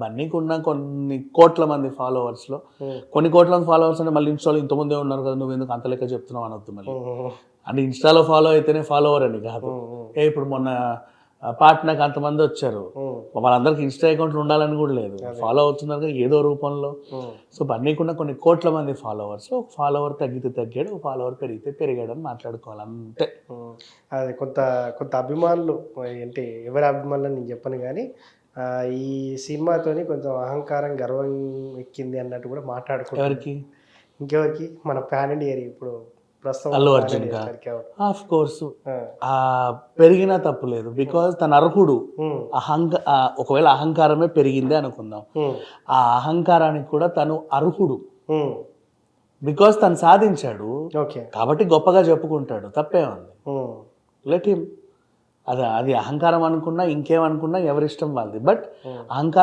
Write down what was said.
బన్నీకి ఉన్న కొన్ని కోట్ల మంది ఫాలోవర్స్లో కొన్ని కోట్ల మంది ఫాలోవర్స్ అంటే మళ్ళీ ఇన్స్టాలో ఇంతమందే ఉన్నారు కదా నువ్వు ఎందుకు అంత లెక్క చెప్తున్నావు అనొద్దు మళ్ళీ. అంటే ఇన్స్టాలో ఫాలో అయితేనే ఫాలోవర్ అని కాదు. ఇప్పుడు మొన్న పాట్నాకి అంతమంది వచ్చారు, వాళ్ళందరికీ ఇన్స్టా అకౌంట్లు ఉండాలని కూడా లేదు, ఫాలో అవుతున్నారు కదా ఏదో రూపంలో. సో బన్నీకున్న కొన్ని కోట్ల మంది ఫాలోవర్స్, ఒక ఫాలోవర్ తగ్గితే తగ్గాడు, ఒక ఫాలోవర్ పెరిగితే పెరిగాడు అని మాట్లాడుకోవాలి అంతే. అది కొంత కొంత అభిమానులు ఏంటి ఎవరి అభిమానులు నేను చెప్పను కానీ ఈ సినిమాతోని కొంచెం అహంకారం గర్వం ఎక్కింది అన్నట్టు కూడా మాట్లాడుకుంటారు. ఎవరికి? ఇంకెవరికి? మన ప్యాన్ ఇండియా ఇప్పుడు ప్రస్తుతం అల్లు అర్జున్ ఆఫ్ కోర్స్ పెరిగినా తప్పు లేదు, బికాజ్ తన అర్హుడు. ఒకవేళ అహంకారమే పెరిగిందే అనుకుందాం, ఆ అహంకారానికి కూడా తను అర్హుడు, బికాజ్ తను సాధించాడు కాబట్టి గొప్పగా చెప్పుకుంటాడు, తప్పే ఉంది. Let him. అది అహంకారం అనుకున్నా ఇంకేమనుకున్నా ఎవరిష్టం వాళ్ళది. బట్ అహంకారం